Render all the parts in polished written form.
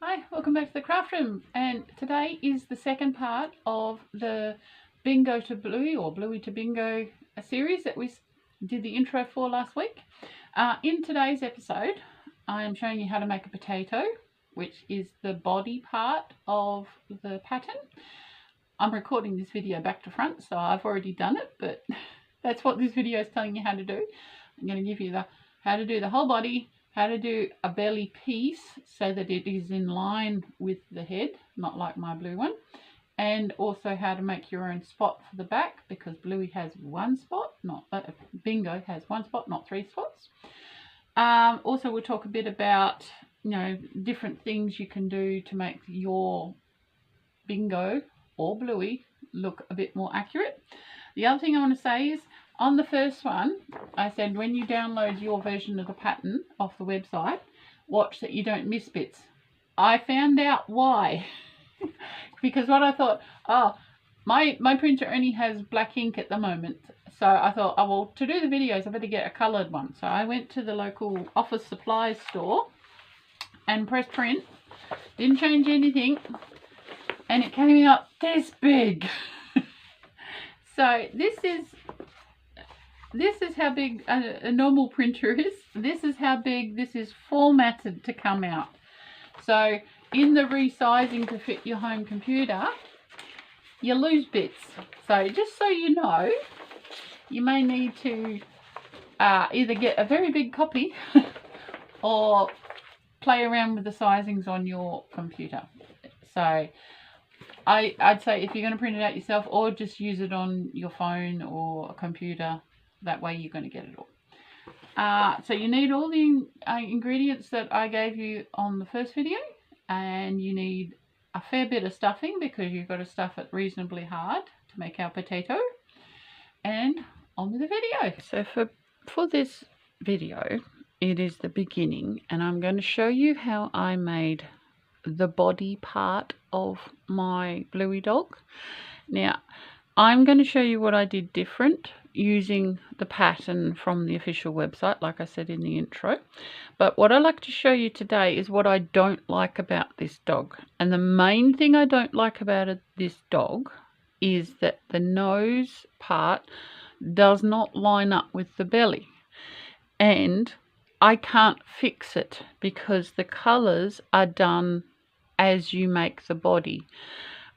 Hi, welcome back to the craft room, and today is the second part of the Bingo to Bluey or Bluey to Bingo series that we did the intro for last week. In today's episode I am showing you how to make a potato, which is the body part of the pattern. I'm recording this video back to front, so I've already done it, but that's what this video is telling you how to do. I'm going to give you how to do the whole body, how to do a belly piece so that it is in line with the head, not like my blue one, and also how to make your own spot for the back, because Bluey has one spot, Bingo has one spot, not three spots. Also, we'll talk a bit about different things you can do to make your Bingo or Bluey look a bit more accurate. The other thing I want to say is, on the first one, I said when you download your version of the pattern off the website, watch that you don't miss bits. I found out why. Because what I thought, my printer only has black ink at the moment. So I thought, well, to do the videos, I better get a coloured one. So I went to the local office supplies store and pressed print. Didn't change anything. And it came out this big. So this is how big a normal printer is. This is how big this is formatted to come out. So in the resizing to fit your home computer, you lose bits. So just so you know, you may need to either get a very big copy or play around with the sizings on your computer. So I'd say if you're going to print it out yourself, or just use it on your phone or a computer, that way you're going to get it all. So you need all the ingredients that I gave you on the first video, and you need a fair bit of stuffing because you've got to stuff it reasonably hard to make our potato. And on with the video. So for this video, it is the beginning, and I'm going to show you how I made the body part of my Bluey dog. Now I'm going to show you what I did different using the pattern from the official website, like I said in the intro. But what I like to show you today is what I don't like about this dog. And the main thing I don't like about this dog is that the nose part does not line up with the belly. And I can't fix it because the colours are done as you make the body.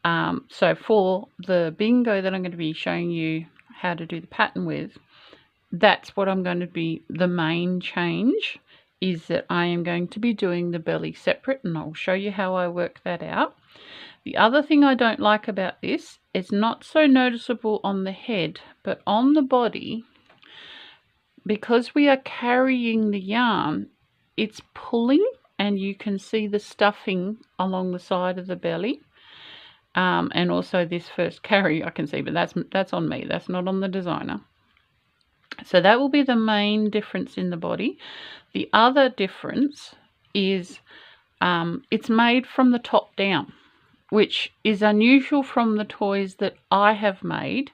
So for the Bingo that I'm going to be showing you how to do the pattern with, that's what I'm going to be, the main change is that I am going to be doing the belly separate, and I'll show you how I work that out. The other thing I don't like about this, it's not so noticeable on the head, but on the body, because we are carrying the yarn, it's pulling, and you can see the stuffing along the side of the belly. And also this first carry I can see, but that's on me, that's not on the designer. So that will be the main difference in the body. The other difference is it's made from the top down, which is unusual from the toys that I have made.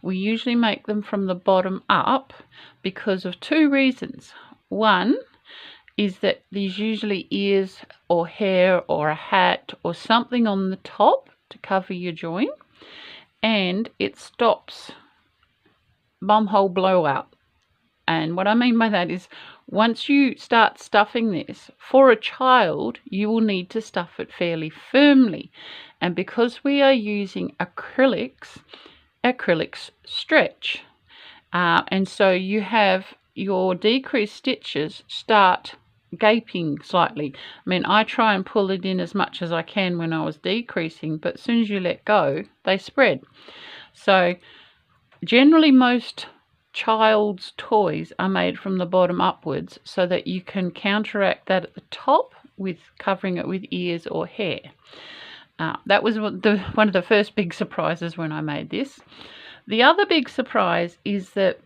We usually make them from the bottom up because of two reasons. One is that there's usually ears or hair or a hat or something on the top to cover your join, and it stops bumhole blowout. And what I mean by that is, once you start stuffing this, for a child, you will need to stuff it fairly firmly. And because we are using acrylics stretch. And so you have your decreased stitches start gaping slightly. I mean, I try and pull it in as much as I can when I was decreasing, but as soon as you let go, they spread. So generally most child's toys are made from the bottom upwards so that you can counteract that at the top with covering it with ears or hair. That was one of the first big surprises when I made this. The other big surprise is that,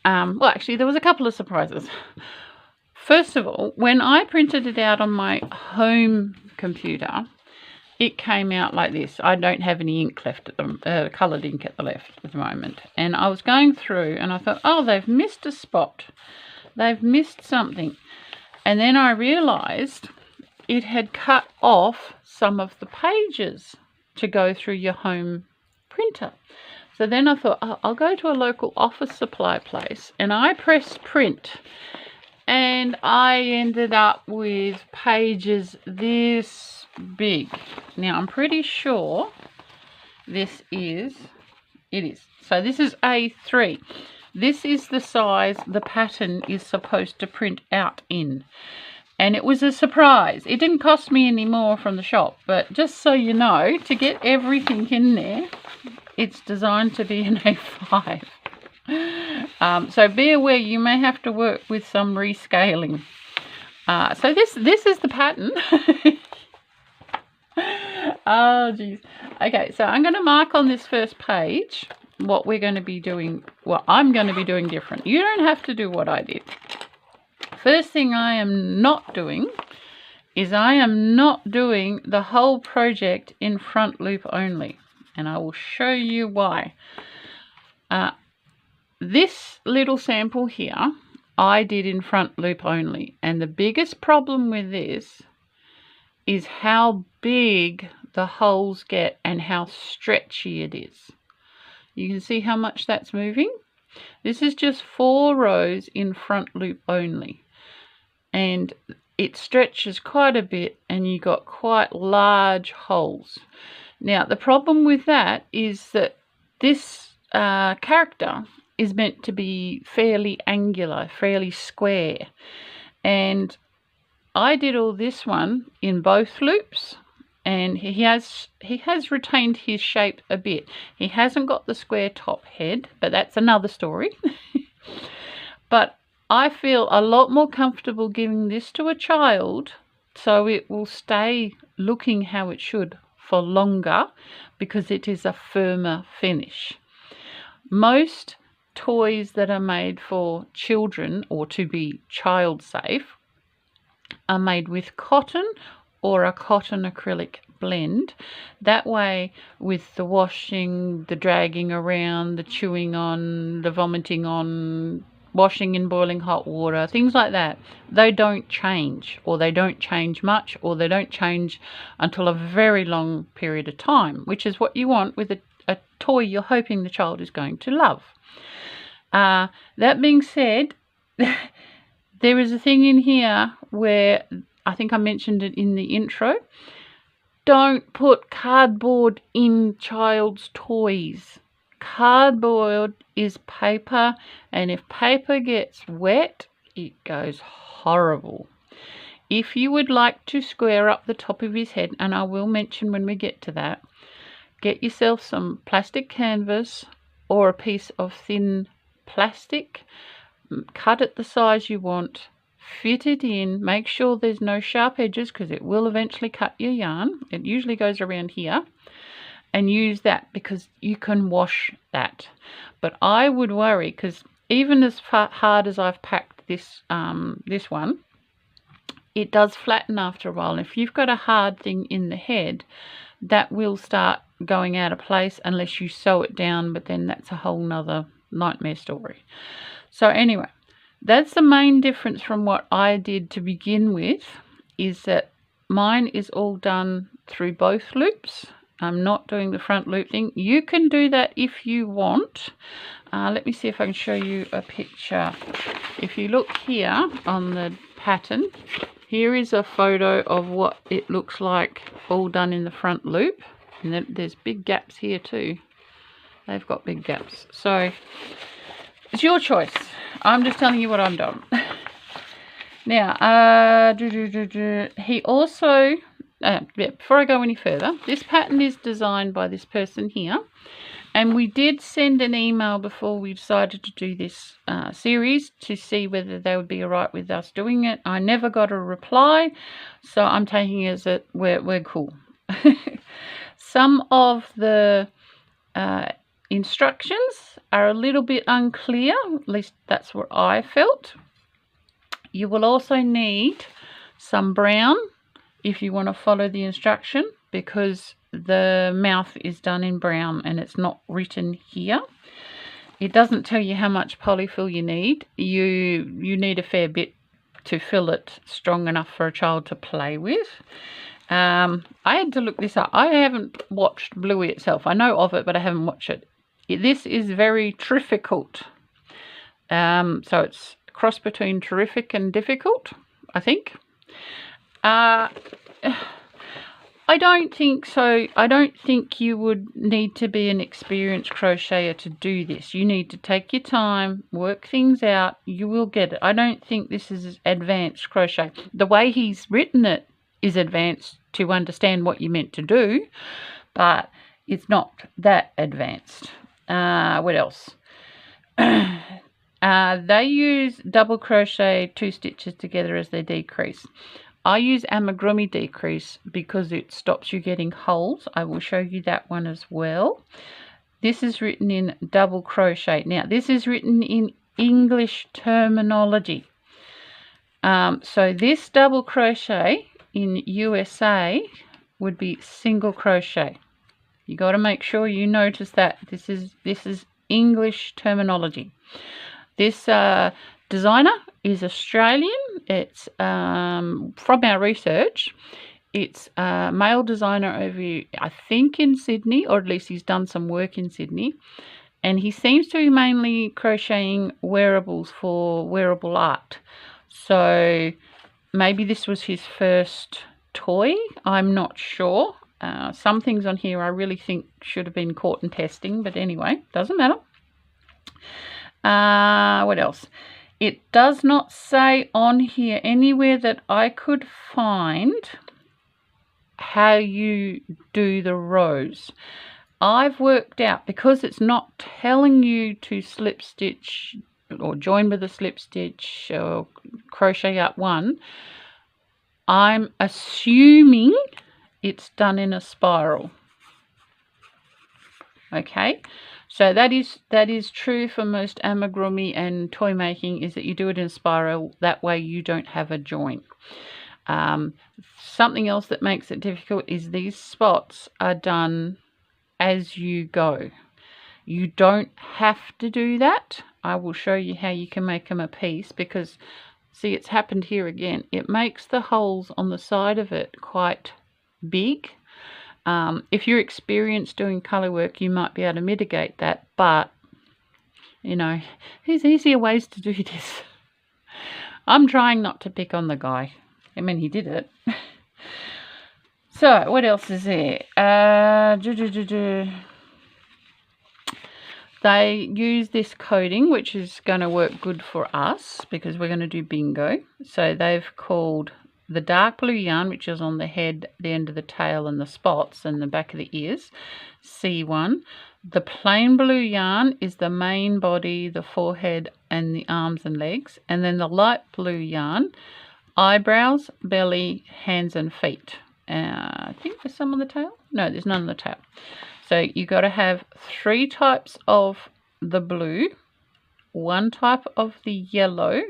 well, actually there was a couple of surprises. First of all, when I printed it out on my home computer, it came out like this. I don't have any ink left at the coloured ink at the moment. And I was going through and I thought, oh, they've missed a spot. They've missed something. And then I realised it had cut off some of the pages to go through your home printer. So then I thought, oh, I'll go to a local office supply place, and I pressed print, and I ended up with pages this big. Now I'm pretty sure it is. So this is A3. This is the size the pattern is supposed to print out in. And it was a surprise. It didn't cost me any more from the shop, but just so you know, to get everything in there, it's designed to be an A5. So be aware, you may have to work with some rescaling. So this is the pattern. Oh geez. Okay, so I'm going to mark on this first page what we're going to be doing, what I'm going to be doing different. You don't have to do what I did. First thing I am not doing is I am not doing the whole project in front loop only, and I will show you why. This little sample here I did in front loop only, and the biggest problem with this is how big the holes get and how stretchy it is. You can see how much that's moving. This is just 4 rows in front loop only, and it stretches quite a bit, and you got quite large holes. Now the problem with that is that this character is meant to be fairly angular, fairly square, and I did all this one in both loops, and he has retained his shape a bit. He hasn't got the square top head, but that's another story. But I feel a lot more comfortable giving this to a child so it will stay looking how it should for longer, because it is a firmer finish. Most toys that are made for children or to be child safe are made with cotton or a cotton acrylic blend. That way, with the washing, the dragging around, the chewing on, the vomiting on, washing in boiling hot water, things like that, they don't change, or they don't change much, or they don't change until a very long period of time, which is what you want with a toy you're hoping the child is going to love. That being said, there is a thing in here where I think I mentioned it in the intro. Don't put cardboard in child's toys. Cardboard is paper, and if paper gets wet, it goes horrible. If you would like to square up the top of his head, and I will mention when we get to that, get yourself some plastic canvas or a piece of thin plastic, cut it the size you want, fit it in, make sure there's no sharp edges because it will eventually cut your yarn. It usually goes around here, and use that because you can wash that. But I would worry, because even as hard as I've packed this this one, it does flatten after a while. And if you've got a hard thing in the head, that will start going out of place unless you sew it down, but then that's a whole nother nightmare story. So anyway, that's the main difference from what I did to begin with, is that mine is all done through both loops. I'm not doing the front loop thing. You can do that if you want. Let me see if I can show you a picture. If you look here on the pattern, here is a photo of what it looks like all done in the front loop. And then there's big gaps here too. They've got big gaps. So it's your choice. I'm just telling you what I'm doing. Now, he also, before I go any further, this pattern is designed by this person here. And we did send an email before we decided to do this series to see whether they would be all right with us doing it. I never got a reply, so I'm taking it as that we're cool. Some of the instructions are a little bit unclear, at least that's what I felt. You will also need some brown if you want to follow the instruction, because the mouth is done in brown and it's not written here. It doesn't tell you how much polyfill you need. You need a fair bit to fill it strong enough for a child to play with. I had to look this up. I haven't watched Bluey itself. I know of it, but I haven't watched it. This is very difficult. So it's a cross between terrific and difficult, I think. I don't think so. I don't think you would need to be an experienced crocheter to do this. You need to take your time, work things out. You will get it. I don't think this is advanced crochet. The way he's written it is advanced to understand what you meant to do, but it's not that advanced. What else? They use double crochet 2 stitches together as they decrease. I use amigurumi decrease because it stops you getting holes. I will show you that one as well. This is written in double crochet. Now, this is written in English terminology. So this double crochet in USA would be single crochet. You got to make sure you notice that this is English terminology. This designer is Australian. It's from our research. It's a male designer over, I think, in Sydney, or at least he's done some work in Sydney. And he seems to be mainly crocheting wearables for wearable art. So maybe this was his first toy. I'm not sure. Some things on here I really think should have been caught in testing, but anyway, doesn't matter. What else? It does not say on here anywhere that I could find how you do the rows. I've worked out, because it's not telling you to slip stitch or join with a slip stitch or crochet up one, I'm assuming it's done in a spiral. Okay, so that is true for most amigurumi and toy making, is that you do it in a spiral. That way you don't have a join. Something else that makes it difficult is these spots are done as you go. You don't have to do that. I will show you how you can make them a piece, because see, it's happened here again. It makes the holes on the side of it quite big. If you're experienced doing colour work, you might be able to mitigate that, but you know, there's easier ways to do this. I'm trying not to pick on the guy. I mean, he did it. So what else is there? They use this coating, which is going to work good for us because we're going to do bingo. So they've called the dark blue yarn, which is on the head, the end of the tail and the spots and the back of the ears, C1. The plain blue yarn is the main body, the forehead and the arms and legs. And then the light blue yarn, eyebrows, belly, hands and feet. I think there's some on the tail. No, there's none on the tail. So you got to have 3 types of the blue, 1 type of the yellow,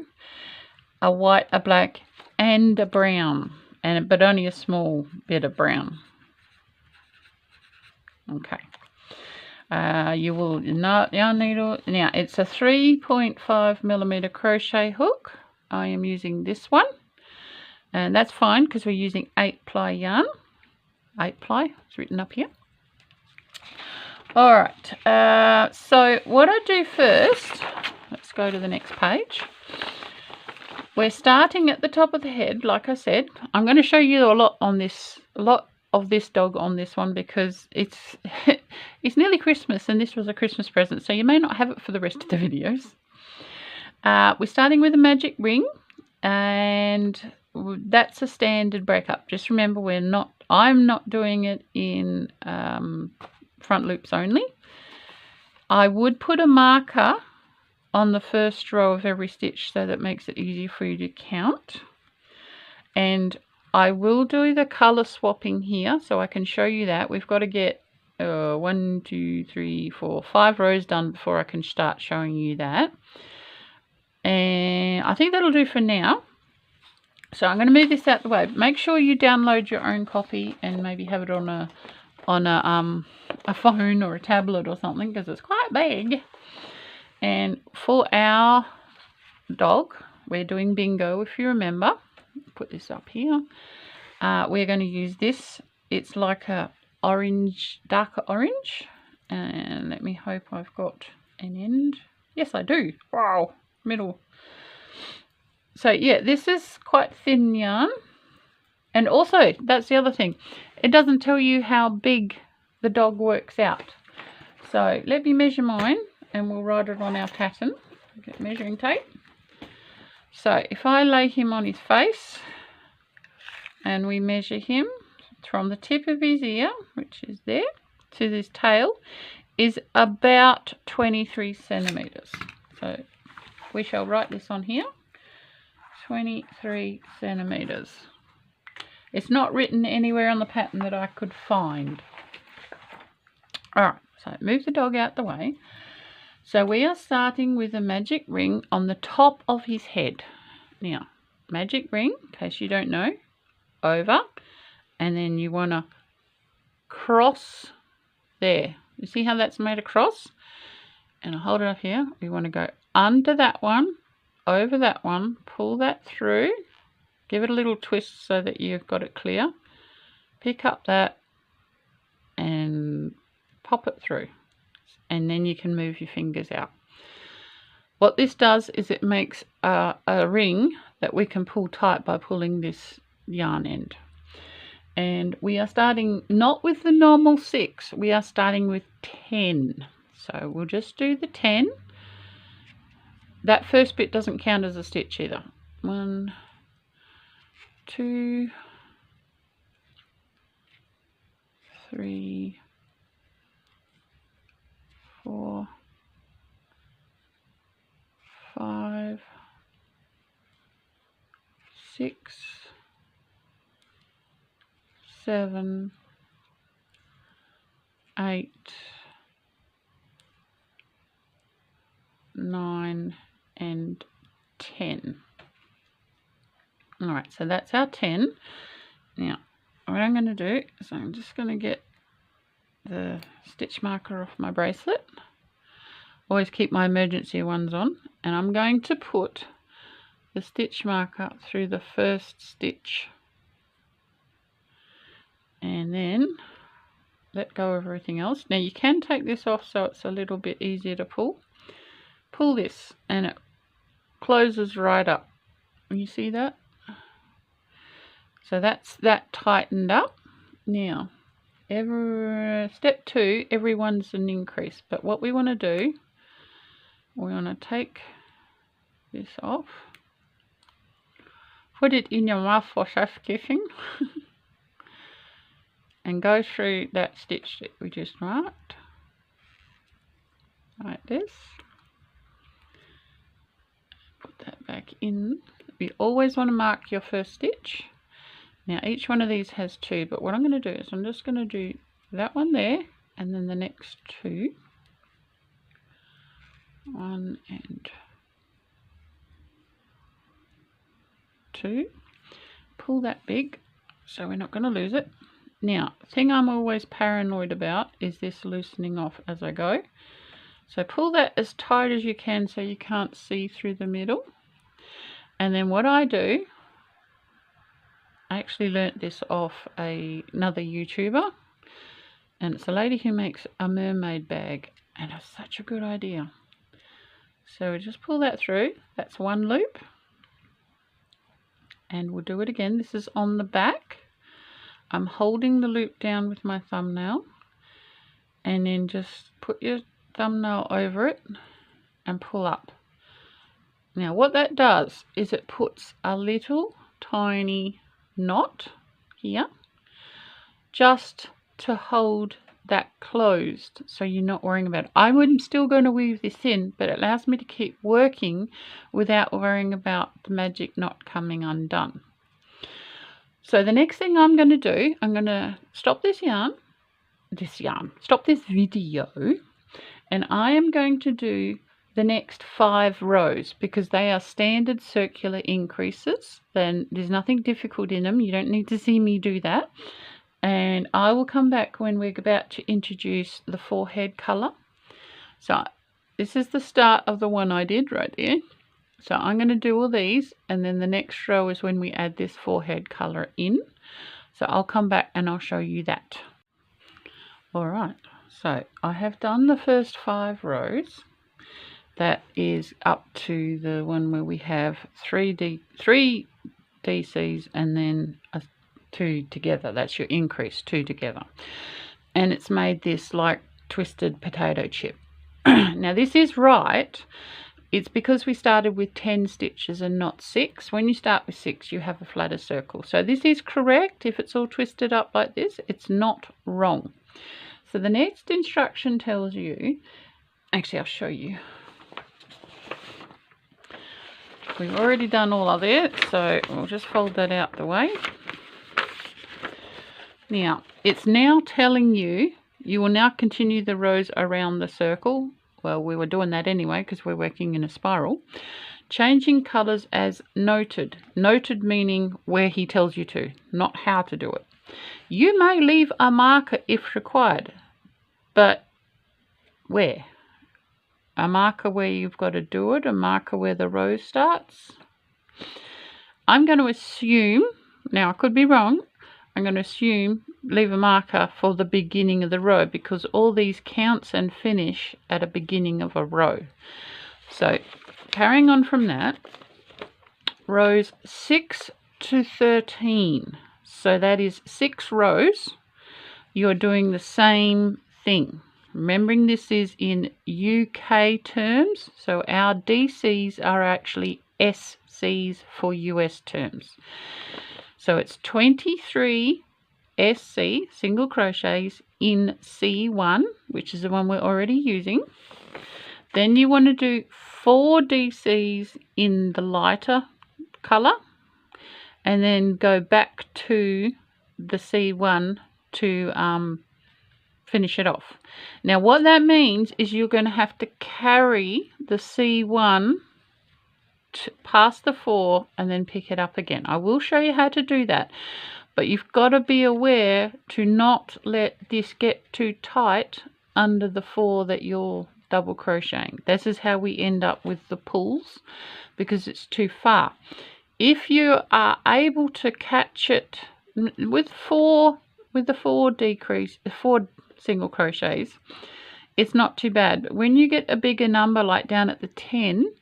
a white, a black, and a brown, but only a small bit of brown. Okay. You will not yarn needle. Now it's a 3.5mm crochet hook. I am using this one, and that's fine because we're using 8-ply yarn. 8-ply, it's written up here. All right. So what I do first, let's go to the next page. We're starting at the top of the head, like I said. I'm going to show you a lot of this dog on this one because it's it's nearly Christmas and this was a Christmas present, so you may not have it for the rest of the videos. We're starting with a magic ring, and that's a standard breakup. Just remember, I'm not doing it in front loops only. I would put a marker on the first row of every stitch so that makes it easy for you to count, and I will do the color swapping here so I can show you that. We've got to get 1, 2, 3, 4, 5 rows done before I can start showing you that, and I think that'll do for now. So I'm going to move this out the way. Make sure you download your own copy and maybe have it on a phone or a tablet or something, because it's quite big. And for our dog, we're doing bingo, if you remember. Put this up here. We're going to use this. It's like a orange, darker orange. And let me hope I've got an end. Yes, I do. Wow, middle. So yeah, this is quite thin yarn. And also, that's the other thing. It doesn't tell you how big the dog works out. So let me measure mine and we'll write it on our pattern. Get measuring tape. So if I lay him on his face and we measure him from the tip of his ear, which is there, to this tail, is about 23 centimetres. So we shall write this on here. 23 centimetres. It's not written anywhere on the pattern that I could find. Alright, so move the dog out the way. So we are starting with a magic ring on the top of his head. Now, magic ring, in case you don't know, over, and then you want to cross there. You see how that's made a cross? And I'll hold it up here. We want to go under that one, over that one, pull that through, give it a little twist so that you've got it clear. Pick up that and pop it through. And then you can move your fingers out. What this does is it makes a ring that we can pull tight by pulling this yarn end. And we are starting not with the normal 6, we are starting with 10. So we'll just do the 10. That first bit doesn't count as a stitch either. 1, 2, 3, 4, 5, 6, 7, 8, 9, and 10. Alright, so that's our 10. Now, what I'm going to do is I'm just going to get the stitch marker off my bracelet. Always keep my emergency ones on. And I'm going to put the stitch marker through the first stitch. And then let go of everything else. Now you can take this off so it's a little bit easier to pull. Pull this and it closes right up. You see that? So that's that tightened up. Now, step 2, everyone's an increase. But what we want to do, we want to take this off. Put it in your mouth for chef-kissing. And go through that stitch that we just marked. Like this. Put that back in. You always want to mark your first stitch. Now each one of these has 2, but what I'm going to do is I'm just going to do that one there and then the next 2. 1 and 2. Pull that big so we're not going to lose it. Now, the thing I'm always paranoid about is this loosening off as I go. So pull that as tight as you can so you can't see through the middle. And then what I do, I actually learnt this off another YouTuber. And it's a lady who makes a mermaid bag. And it's such a good idea. So we just pull that through. That's one loop. And we'll do it again. This is on the back. I'm holding the loop down with my thumbnail and then just put your thumbnail over it and pull up. Now what that does is it puts a little tiny knot here just to hold that closed so you're not worrying about it. I'm still going to weave this in, but it allows me to keep working without worrying about the magic knot coming undone. So the next thing I'm going to do, I'm going to stop this video, and I am going to do the next 5 rows because they are standard circular increases. Then there's nothing difficult in them. You don't need to see me do that. And I will come back when we're about to introduce the forehead colour. So this is the start of the one I did right there. So I'm going to do all these, and then the next row is when we add this forehead colour in. So I'll come back and I'll show you that. Alright, so I have done the first 5 rows. That is up to the one where we have 3 DCs and then 2 together. That's your increase, 2 together. And it's made this like twisted potato chip. Now this is right. It's because we started with 10 stitches and not 6. When you start with 6, you have a flatter circle. So this is correct. If it's all twisted up like this, it's not wrong. So the next instruction tells you, actually I'll show you. We've already done all of it, so we'll just fold that out the way. Now, it's now telling you, you will now continue the rows around the circle. Well, we were doing that anyway because we're working in a spiral. Changing colours as noted. Noted meaning where he tells you to, not how to do it. You may leave a marker if required, but where? A marker where you've got to do it, a marker where the row starts. I'm going to assume, now I could be wrong, I'm going to assume leave a marker for the beginning of the row because all these counts and finish at a beginning of a row. So carrying on from that, rows 6 to 13. So that is 6 rows. You're doing the same thing. Remembering this is in UK terms, so our DCs are actually SCs for US terms. So it's 23 SC, single crochets, in C1, which is the one we're already using. Then you want to do 4 DCs in the lighter colour, and then go back to the C1 to finish it off. Now what that means is you're going to have to carry the C1 past the 4 and then pick it up again. I will show you how to do that, but you've got to be aware to not let this get too tight under the 4 that you're double crocheting. This is how we end up with the pulls, because it's too far. If you are able to catch it with the 4 single crochets, it's not too bad. But when you get a bigger number, like down at the 10,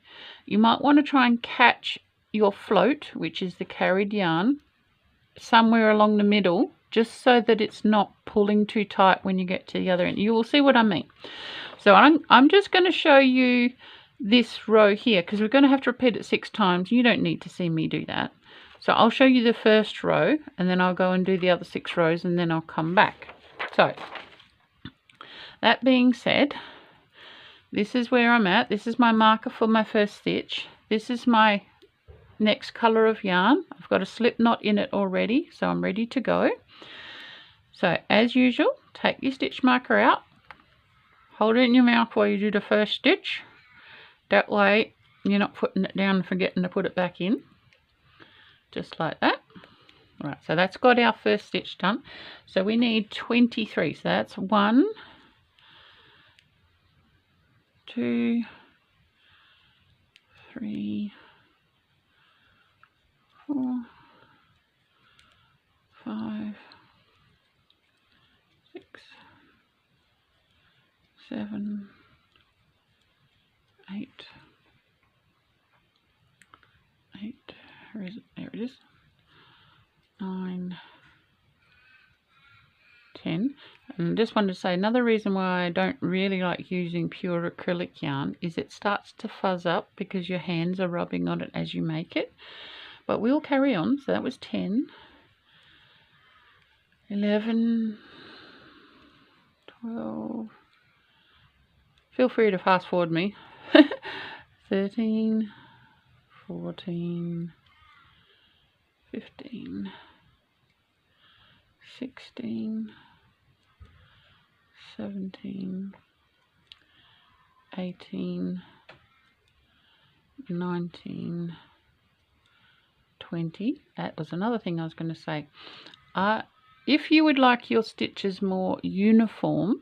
you might want to try and catch your float, which is the carried yarn, somewhere along the middle, just so that it's not pulling too tight when you get to the other end. You will see what I mean. So I'm just going to show you this row here, because we're going to have to repeat it 6 times. You don't need to see me do that. So I'll show you the first row, and then I'll go and do the other 6 rows, and then I'll come back. So that being said, this is where I'm at. This is my marker for my first stitch. This is my next colour of yarn. I've got a slip knot in it already, so I'm ready to go. So as usual, take your stitch marker out, hold it in your mouth while you do the first stitch. That way you're not putting it down and forgetting to put it back in. Just like that. Right, so that's got our first stitch done. So we need 23. So that's 1, 2, 3, 4, 5, 6, 7, 8. Where is it? There it is. 9, 10. And just wanted to say another reason why I don't really like using pure acrylic yarn is it starts to fuzz up because your hands are rubbing on it as you make it. But we'll carry on. So that was 10, 11, 12. Feel free to fast forward me. 13, 14, 15, 16, 17, 18, 19, 20. That was another thing I was going to say. If you would like your stitches more uniform,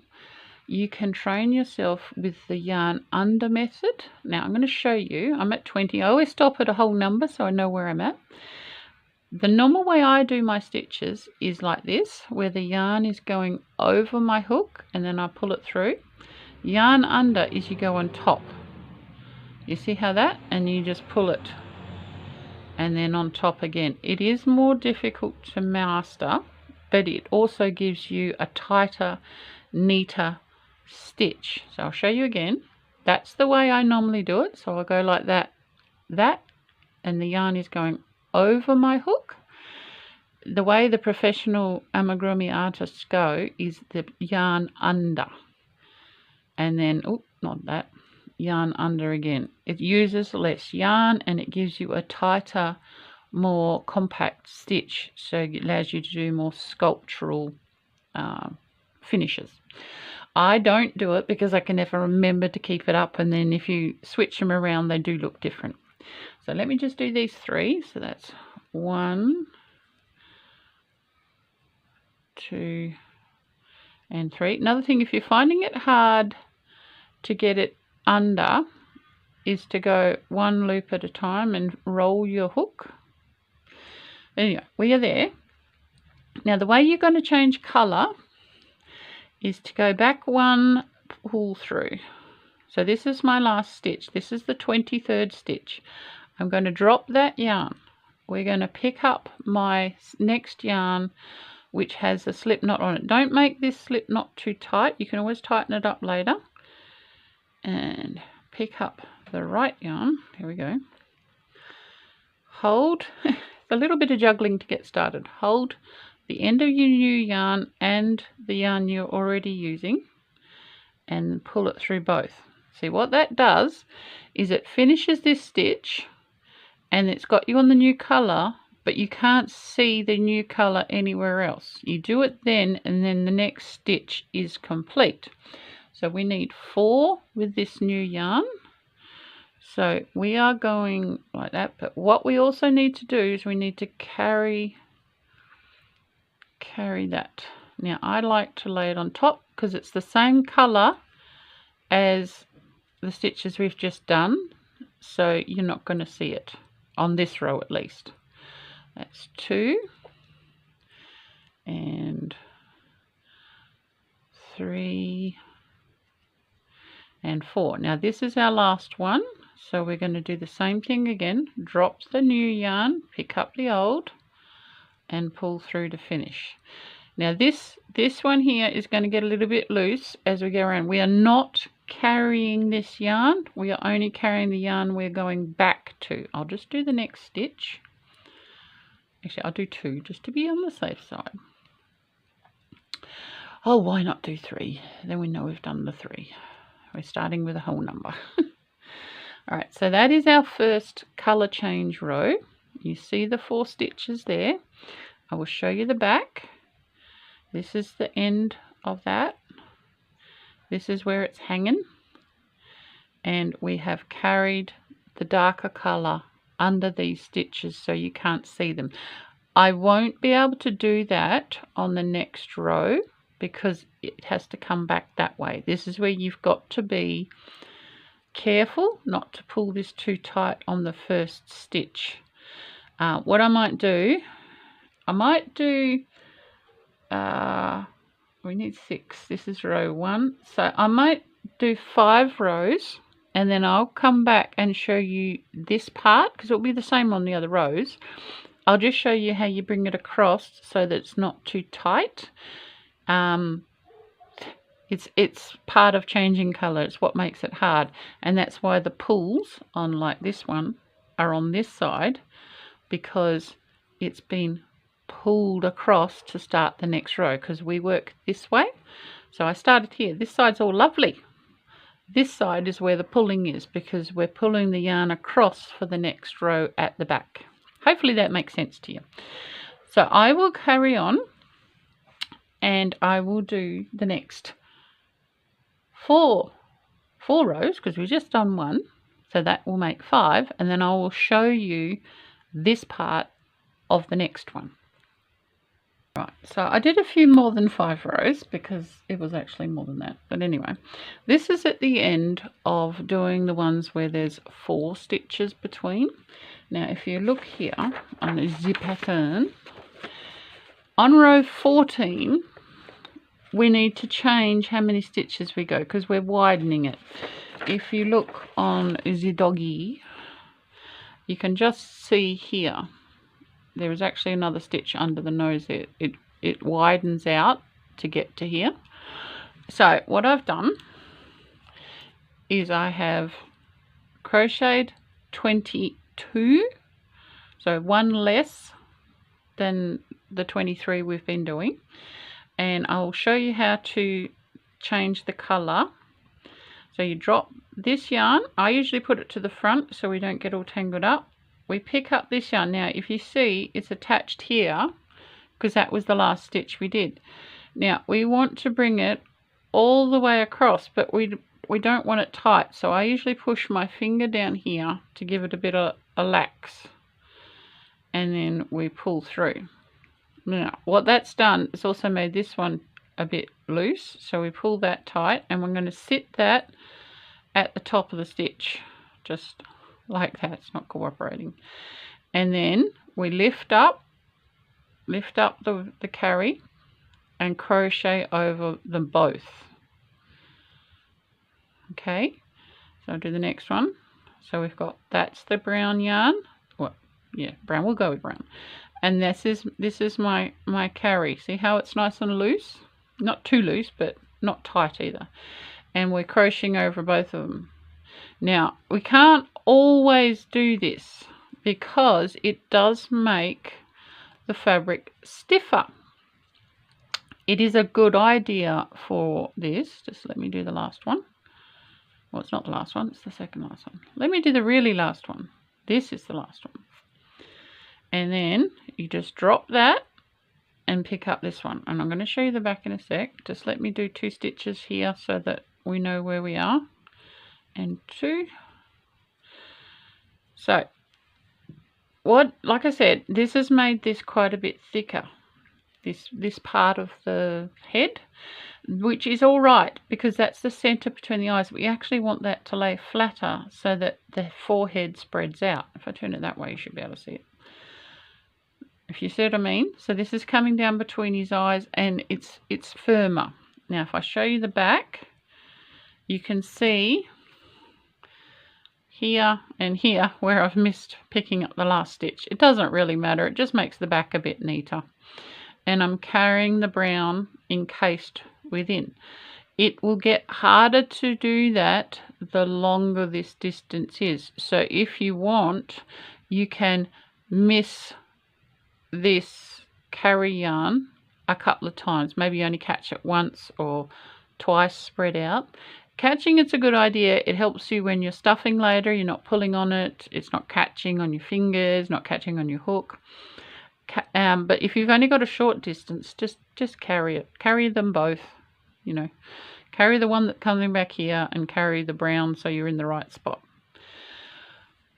you can train yourself with the yarn under method. Now I'm going to show you. I'm at 20. I always stop at a whole number so I know where I'm at. The normal way I do my stitches is like this, where the yarn is going over my hook and then I pull it through. Yarn under is you go on top. You see how that? And you just pull it and then on top again. It is more difficult to master, but it also gives you a tighter, neater stitch. So I'll show you again. That's the way I normally do it. So I'll go like that, and the yarn is going over my hook. The way the professional amigurumi artists go is the yarn under, and then not that, yarn under again. It uses less yarn and it gives you a tighter, more compact stitch, so it allows you to do more sculptural finishes. I don't do it because I can never remember to keep it up, and then if you switch them around they do look different. So let me just do these 3. So that's 1, 2 and 3. Another thing, if you're finding it hard to get it under, is to go 1 loop at a time and roll your hook. Anyway, we are there. Now the way you're going to change colour is to go back 1, pull through. So this is my last stitch. This is the 23rd stitch. I'm going to drop that yarn. We're going to pick up my next yarn, which has a slip knot on it. Don't make this slip knot too tight. You can always tighten it up later. And pick up the right yarn. Here we go. Hold. A little bit of juggling to get started. Hold the end of your new yarn and the yarn you're already using and pull it through both. See what that does is it finishes this stitch and it's got you on the new colour, but you can't see the new colour anywhere else. You do it then, and then the next stitch is complete. So we need 4 with this new yarn. So we are going like that, but what we also need to do is we need to carry that. Now I like to lay it on top because it's the same colour as the stitches we've just done, so you're not going to see it on this row at least. That's 2 and 3 and 4. Now this is our last one, so we're going to do the same thing again. Drop the new yarn, pick up the old and pull through to finish. Now this one here is going to get a little bit loose as we go around. We are not carrying this yarn, we are only carrying the yarn we're going back to. I'll just do the next stitch. Actually I'll do 2 just to be on the safe side. Oh, why not do 3? Then we know we've done the 3. We're starting with a whole number. All right, so that is our first colour change row. You see the 4 stitches there. I will show you the back. This is the end of that. This is where it's hanging. And we have carried the darker colour under these stitches so you can't see them. I won't be able to do that on the next row because it has to come back that way. This is where you've got to be careful not to pull this too tight on the first stitch. What I might do, we need 6. This is row 1, so I might do 5 rows and then I'll come back and show you this part because it'll be the same on the other rows. I'll just show you how you bring it across so that it's not too tight. It's part of changing colour. It's what makes it hard, and that's why the pulls on like this one are on this side, because it's been pulled across to start the next row, because we work this way. So I started here. This side's all lovely. This side is where the pulling is, because we're pulling the yarn across for the next row at the back. Hopefully that makes sense to you. So I will carry on and I will do the next 4 rows, because we've just done 1, so that will make 5, and then I will show you this part of the next one. Right, so I did a few more than 5 rows because it was actually more than that. But anyway, this is at the end of doing the ones where there's 4 stitches between. Now, if you look here on the zip pattern, on row 14, we need to change how many stitches we go because we're widening it. If you look on the doggy, you can just see here, there is actually another stitch under the nose there. It widens out to get to here. So what I've done is I have crocheted 22, so 1 less than the 23 we've been doing, and I'll show you how to change the color. So you drop this yarn. I usually put it to the front so we don't get all tangled up. We pick up this yarn. Now if you see, it's attached here because that was the last stitch we did. Now we want to bring it all the way across, but we don't want it tight, so I usually push my finger down here to give it a bit of a lax, and then we pull through. Now what that's done, it's also made this one a bit loose, so we pull that tight, and we're going to sit that at the top of the stitch just like that. It's not cooperating, and then we lift up the carry and crochet over them both. Okay, so I'll do the next one. So we've got, that's the brown yarn. Well, yeah, brown, we'll go with brown. And this is my carry. See how it's nice and loose? Not too loose, but not tight either. And we're crocheting over both of them. Now, we can't always do this because it does make the fabric stiffer. It is a good idea for this. Just let me do the last one. Well, it's not the last one, it's the second last one. Let me do the really last one. This is the last one. And then you just drop that and pick up this one. And I'm going to show you the back in a sec. Just let me do 2 stitches here so that we know where we are. And 2. So, like I said, this has made this quite a bit thicker. This part of the head, which is all right because that's the center between the eyes. We actually want that to lay flatter so that the forehead spreads out. If I turn it that way, you should be able to see it. If you see what I mean. So this is coming down between his eyes and it's firmer. Now if I show you the back, you can see here and here where I've missed picking up the last stitch. It doesn't really matter, it just makes the back a bit neater. And I'm carrying the brown encased within. It will get harder to do that the longer this distance is. So if you want, you can miss this carry yarn a couple of times. Maybe you only catch it once or twice spread out. Catching, it's a good idea. It helps you when you're stuffing later. You're not pulling on it. It's not catching on your fingers, not catching on your hook. But if you've only got a short distance, just carry it. Carry them both, you know. Carry the one that's coming back here and carry the brown so you're in the right spot.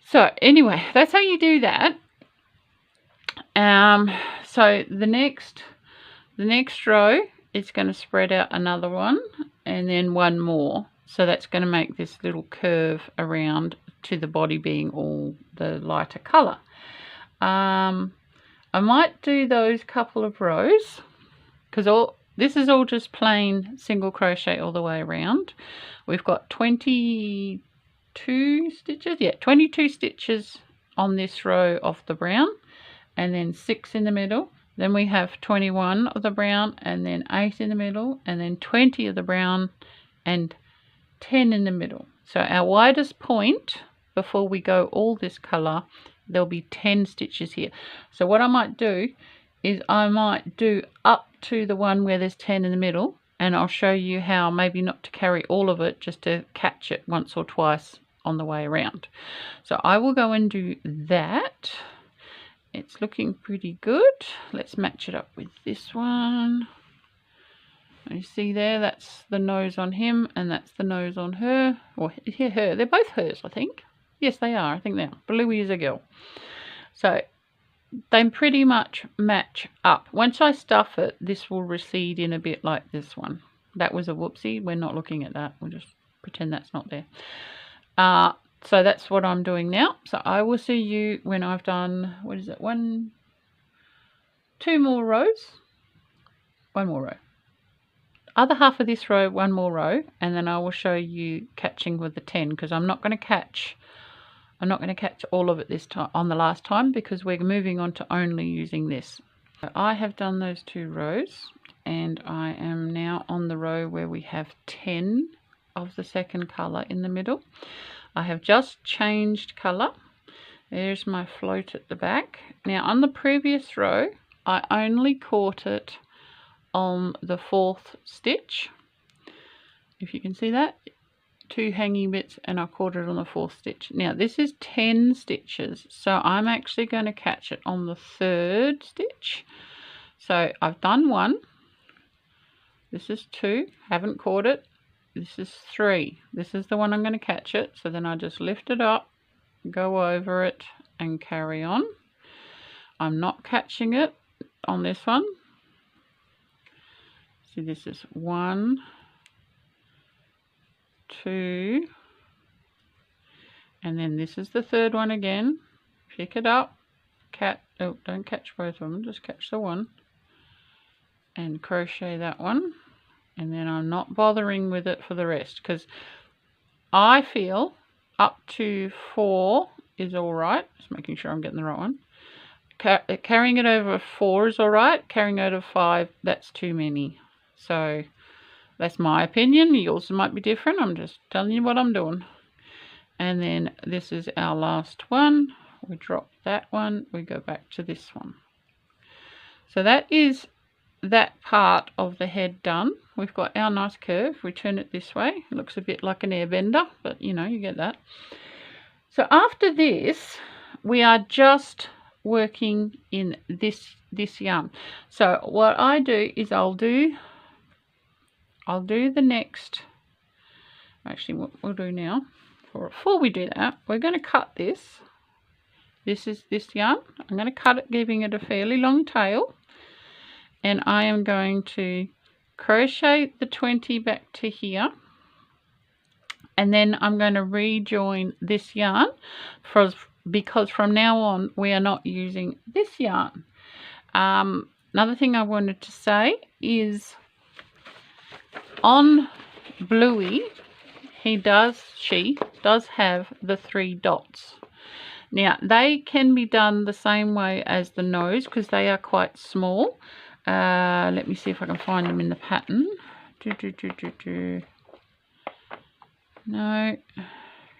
So anyway, that's how you do that. So the next row, it's going to spread out another one and then one more. So that's going to make this little curve around to the body being all the lighter colour. I might do those couple of rows because this is all just plain single crochet all the way around. We've got 22 stitches. Yeah, 22 stitches on this row of the brown and then 6 in the middle. Then we have 21 of the brown and then 8 in the middle and then 20 of the brown and 10 in the middle. So our widest point before we go all this colour, there'll be 10 stitches here. So what I might do is I might do up to the one where there's 10 in the middle, and I'll show you how maybe not to carry all of it, just to catch it once or twice on the way around. So I will go and do that. It's looking pretty good. Let's match it up with this one. You see there, that's the nose on him and that's the nose on her, or her. They're both hers, I think. Yes, they are. I think they are. Bluey is a girl. So they pretty much match up. Once I stuff it, this will recede in a bit like this one. That was a whoopsie. We're not looking at that. We'll just pretend that's not there. So that's what I'm doing now. So I will see you when I've done, what is it, two more rows, one more row. Other half of this row, one more row, and then I will show you catching with the 10, because I'm not going to catch all of it this time on the last time, because we're moving on to only using this. So I have done those 2 rows, and I am now on the row where we have 10 of the second color in the middle. I have just changed color. There's my float at the back. Now on the previous row, I only caught it on the 4th stitch. If you can see that, 2 hanging bits, and I caught it on the 4th stitch. Now this is 10 stitches, so I'm actually going to catch it on the 3rd stitch. So I've done 1. This is 2. Haven't caught it. This is 3. This is the one I'm going to catch it. So then I just lift it up, go over it, and carry on. I'm not catching it on this one. See, this is 1, 2, and then this is the 3rd one again. Pick it up, don't catch both of them, just catch the one, and crochet that one. And then I'm not bothering with it for the rest, because I feel up to 4 is all right. Just making sure I'm getting the right one. Carrying it over 4 is all right. Carrying it over 5, that's too many. So that's my opinion. Yours might be different. I'm just telling you what I'm doing. And then this is our last one. We drop that one. We go back to this one. So that is that part of the head done. We've got our nice curve. We turn it this way. It looks a bit like an airbender, but you know, you get that. So after this, we are just working in this yarn. So what I do is I'll do the next, actually what we'll do now, before we do that, we're going to cut this. This is this yarn. I'm going to cut it, giving it a fairly long tail. And I am going to crochet the 20 back to here, and then I'm going to rejoin this yarn because from now on we are not using this yarn. Another thing I wanted to say is on Bluey, she does have the 3 dots. Now they can be done the same way as the nose because they are quite small. Let me see if I can find them in the pattern. No,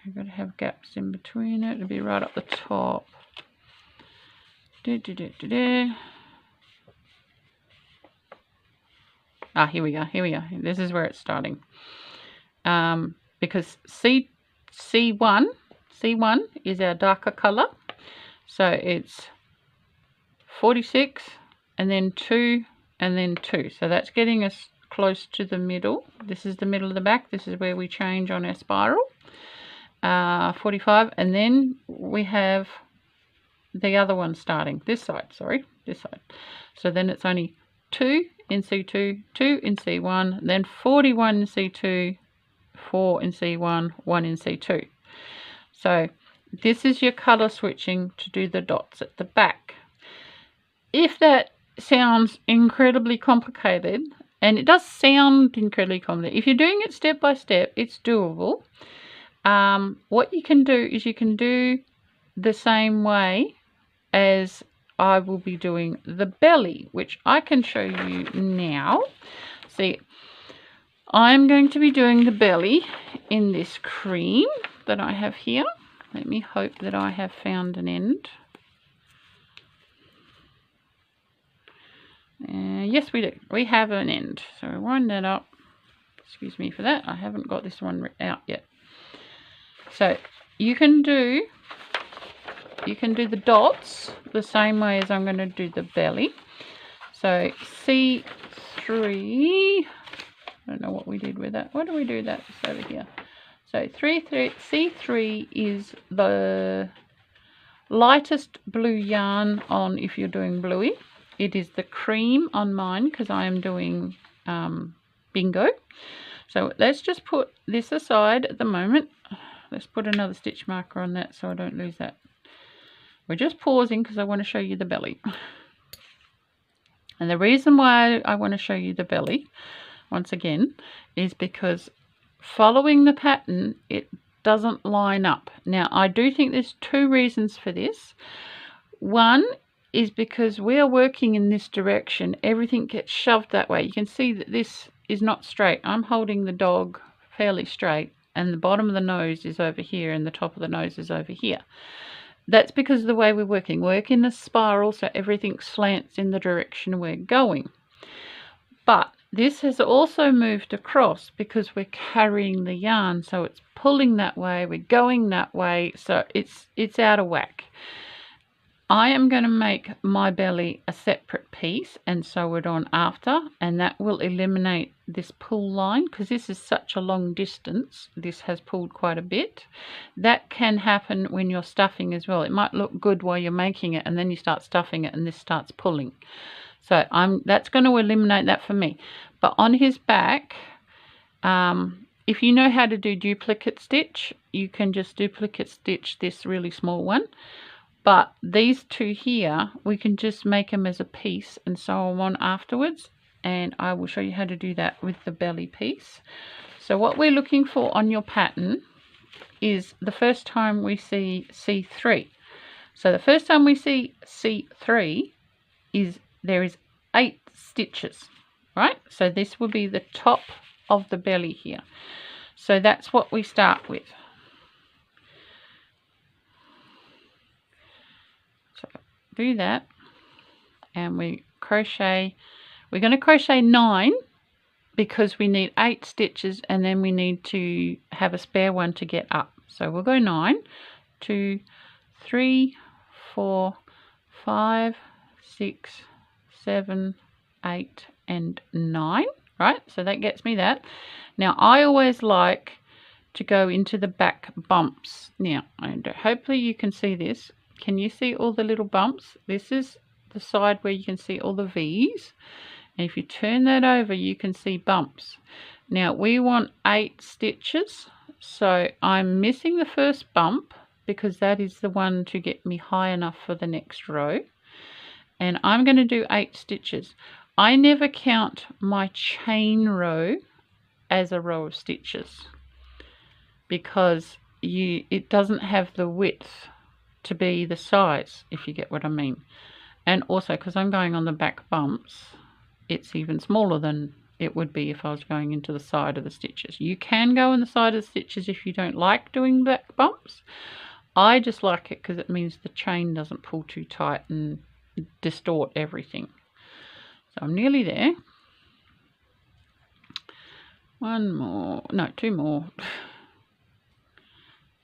you've got to have gaps in between it. It'll be right up the top. Ah, here we go. This is where it's starting. Because C1 is our darker color. So it's 46. And then 2, and then 2. So that's getting us close to the middle. This is the middle of the back. This is where we change on our spiral. 45, and then we have the other one starting this side. This side. So then it's only 2 in C2, 2 in C1, then 41 in C2, 4 in C1, 1 in C2. So this is your color switching to do the dots at the back. If that sounds incredibly complicated, and it does sound incredibly complicated, if you're doing it step by step, it's doable. What you can do is you can do the same way as I will be doing the belly, which I can show you now. See, I'm going to be doing the belly in this cream that I have here. Let me hope that I have found an end. Yes, we do. We have an end. So wind that up. Excuse me for that. I haven't got this one out yet. So you can do the dots the same way as I'm going to do the belly. So C3. I don't know what we did with that. What do we do that? It's over here. So C3 is the lightest blue yarn on if you're doing Bluey. It is the cream on mine because I am doing Bingo. So let's just put this aside at the moment. Let's put another stitch marker on that so I don't lose that. We're just pausing because I want to show you the belly. And the reason why I want to show you the belly, once again, is because following the pattern, it doesn't line up. Now, I do think there's two reasons for this. One is because we are working in this direction, everything gets shoved that way. You can see that this is not straight. I'm holding the dog fairly straight, and the bottom of the nose is over here and the top of the nose is over here. That's because of the way we're working. Work in a spiral so everything slants in the direction we're going. But this has also moved across because we're carrying the yarn, so it's pulling that way, we're going that way, so it's out of whack. I am going to make my belly a separate piece and sew it on after, and that will eliminate this pull line because this is such a long distance. This has pulled quite a bit. That can happen when you're stuffing as well. It might look good while you're making it and then you start stuffing it and this starts pulling. So that's going to eliminate that for me. But on his back, if you know how to do duplicate stitch, you can just duplicate stitch this really small one. But these two here, we can just make them as a piece and sew them on afterwards. And I will show you how to do that with the belly piece. So what we're looking for on your pattern is the first time we see C3. So the first time we see C3 is there is 8 stitches, right? So this will be the top of the belly here. So that's what we start with. So do that, and we crochet. We're going to crochet 9 because we need 8 stitches, and then we need to have a spare one to get up. So we'll go 9, 2, 3, 4, 5, 6, 7, 8, and 9. Right, so that gets me that. Now I always like to go into the back bumps. Now, and hopefully you can see this. Can you see all the little bumps? This is the side where you can see all the V's. And if you turn that over, you can see bumps. Now, we want 8 stitches. So I'm missing the first bump because that is the one to get me high enough for the next row. And I'm going to do 8 stitches. I never count my chain row as a row of stitches because it doesn't have the width to be the size, if you get what I mean. And also because I'm going on the back bumps, it's even smaller than it would be if I was going into the side of the stitches. You can go on the side of the stitches if you don't like doing back bumps. I just like it because it means the chain doesn't pull too tight and distort everything. So I'm nearly there. One more, no, 2 more,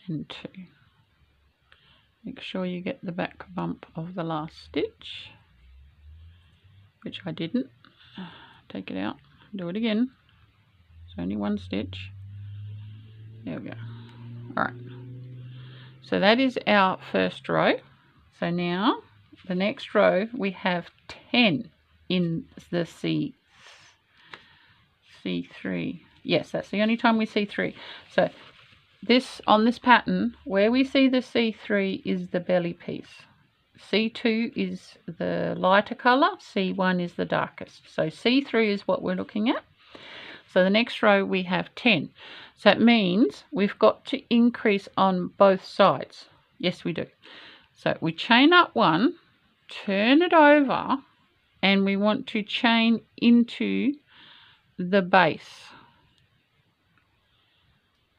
and 2. Make sure you get the back bump of the last stitch, which I didn't. Take it out, do it again. It's only 1 stitch. There we go. Alright, so that is our first row. So now the next row we have 10 in the C3. Yes, that's the only time we see 3. So this on this pattern, where we see the C3 is the belly piece. C2 is the lighter color, C1 is the darkest. So C3 is what we're looking at. So the next row we have 10. So it means we've got to increase on both sides. Yes, we do. So we chain up 1, turn it over, and we want to chain into the base,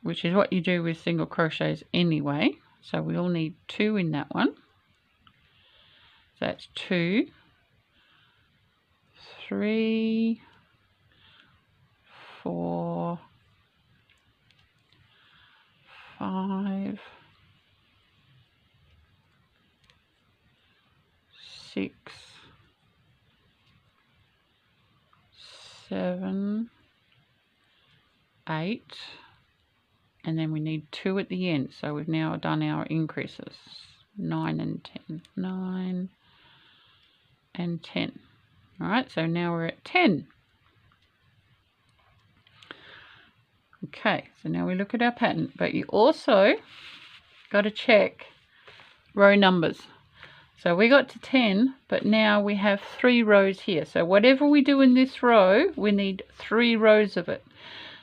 which is what you do with single crochets anyway. So we all need 2 in that one. So that's 2, 3, 4, 5, 6, 7, 8, and then we need 2 at the end. So we've now done our increases. 9 and 10, 9 and 10. All right, so now we're at 10. Okay, so now we look at our pattern, but you also got to check row numbers. So we got to 10, but now we have 3 rows here. So whatever we do in this row, we need 3 rows of it.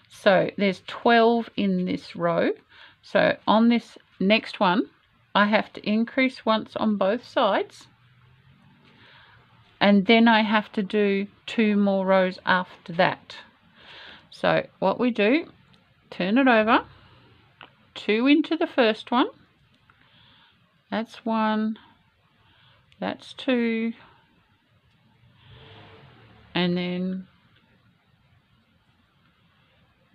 So there's 12 in this row. So on this next one, I have to increase once on both sides. And then I have to do 2 more rows after that. So what we do, turn it over, 2 into the first one. That's 1. That's 2, and then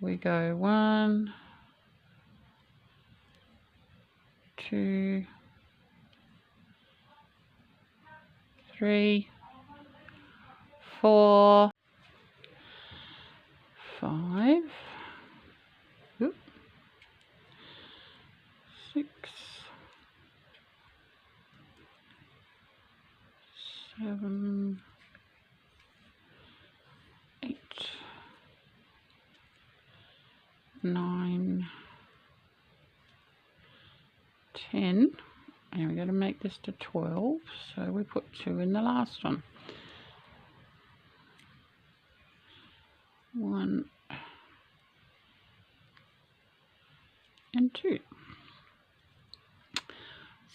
we go 1, 2, 3, 4, 5, 6, 7, 8, 9, 10, and we're going to make this to 12, so we put 2 in the last one. 1 and 2.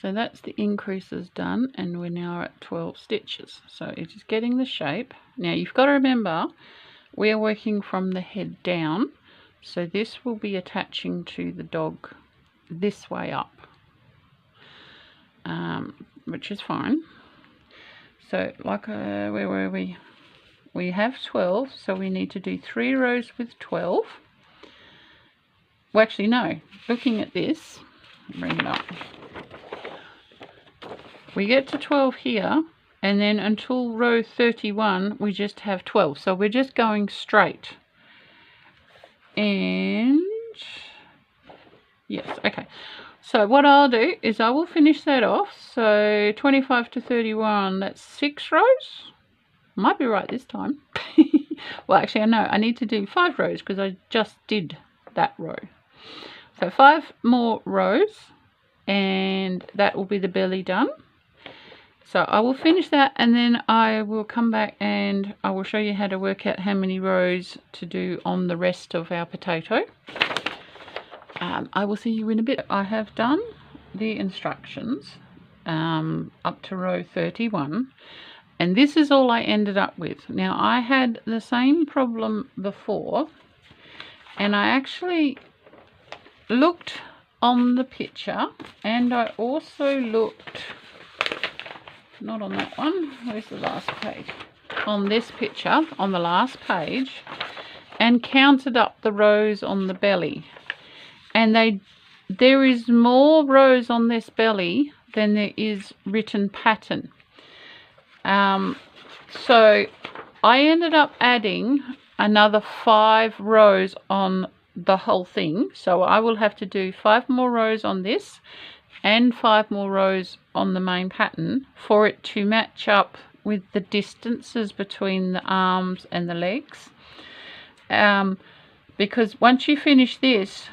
So that's the increases done, and we're now at 12 stitches. So it is getting the shape. Now you've got to remember, we're working from the head down, so this will be attaching to the dog this way up, which is fine. So like where were we? We have 12, so we need to do 3 rows with 12. Well, actually no, looking at this, bring it up. We get to 12 here, and then until row 31 we just have 12, so we're just going straight. And yes, okay, so what I'll do is I will finish that off. So 25 to 31, that's 6 rows. Might be right this time. Well, actually I know I need to do 5 rows because I just did that row. So 5 more rows, and that will be the belly done. So I will finish that, and then I will come back and I will show you how to work out how many rows to do on the rest of our potato. I will see you in a bit. I have done the instructions up to row 31, and this is all I ended up with. Now I had the same problem before, and I actually looked on the picture, and I also looked, not on that one, where's the last page, on this picture on the last page, and counted up the rows on the belly, and there is more rows on this belly than there is written pattern. So I ended up adding another 5 rows on the whole thing, so I will have to do 5 more rows on this and 5 more rows on the main pattern for it to match up with the distances between the arms and the legs, because once you finish this,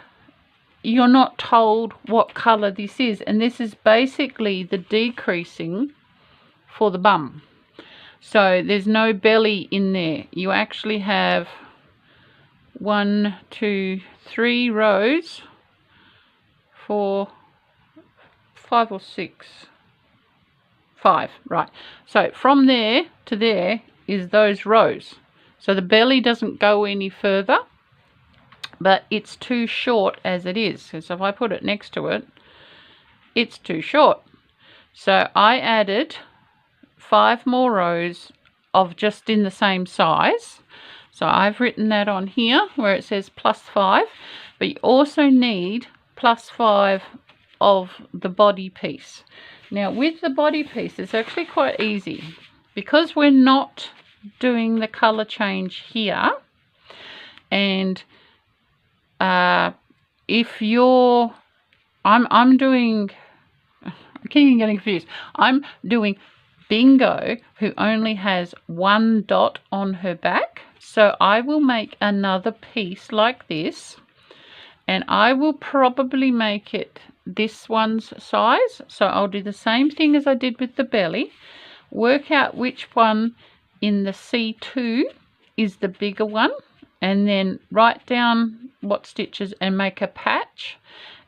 you're not told what color this is, and this is basically the decreasing for the bum. So there's no belly in there. You actually have 1, 2, 3 rows, 4, 5 or 6, 5, right. So from there to there is those rows. So the belly doesn't go any further, but it's too short as it is. So if I put it next to it, it's too short. So I added 5 more rows of just in the same size. So I've written that on here where it says +5, but you also need +5 of the body piece. Now with the body piece, it's actually quite easy because we're not doing the color change here, and if you're I'm doing, keep getting confused. I'm doing Bingo, who only has one dot on her back. So I will make another piece like this, and I will probably make it this one's size. So I'll do the same thing as I did with the belly, work out which one in the C2 is the bigger one, and then write down what stitches and make a patch,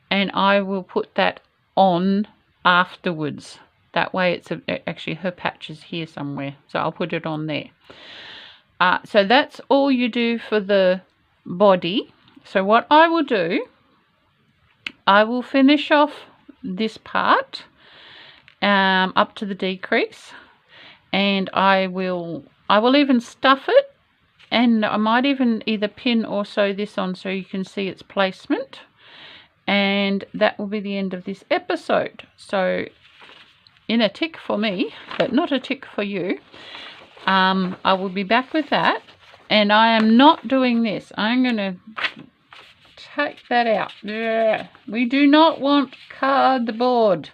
and I will put that on afterwards. That way it's actually her patch is here somewhere, so I'll put it on there. So that's all you do for the body. So what I will do, I will finish off this part up to the decrease, and I will even stuff it, and I might even either pin or sew this on so you can see its placement. And that will be the end of this episode. So in a tick for me, but not a tick for you, I will be back with that. And I am not doing this. I'm going to take that out. Yeah. We do not want cardboard.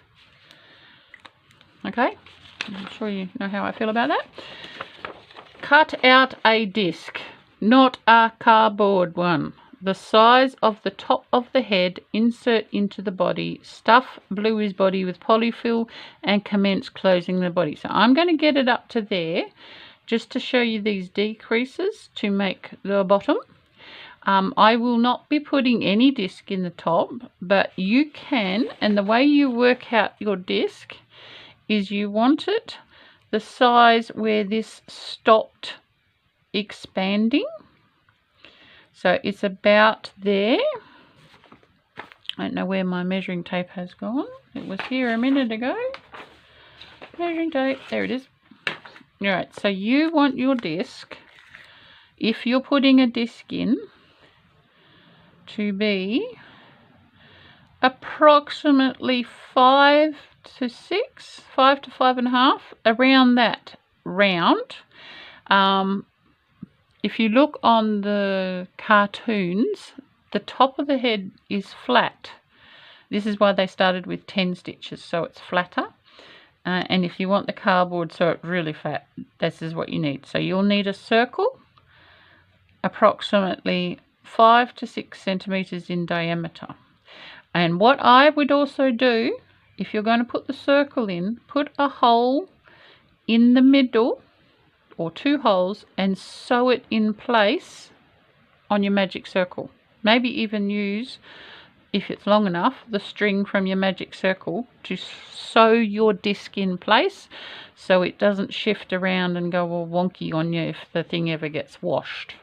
Okay, I'm sure you know how I feel about that. Cut out a disc, not a cardboard one. The size of the top of the head, insert into the body, stuff Bluey's body with polyfill, and commence closing the body. So I'm going to get it up to there just to show you these decreases to make the bottom. I will not be putting any disc in the top, but you can, and the way you work out your disc is you want it the size where this stopped expanding. So it's about there. I don't know where my measuring tape has gone. It was here a minute ago. Measuring tape, there it is. Alright, so you want your disc, if you're putting a disc in, to be approximately 5 to 6, 5 to 5.5, around that round. If you look on the cartoons, the top of the head is flat. This is why they started with 10 stitches, so it's flatter. And if you want the cardboard so it's really flat, this is what you need. So you'll need a circle approximately 5 to 6 centimeters in diameter. And what I would also do, if you're going to put the circle in, put a hole in the middle, or 2 holes, and sew it in place on your magic circle. Maybe even use, if it's long enough, the string from your magic circle to sew your disc in place so it doesn't shift around and go all wonky on you if the thing ever gets washed,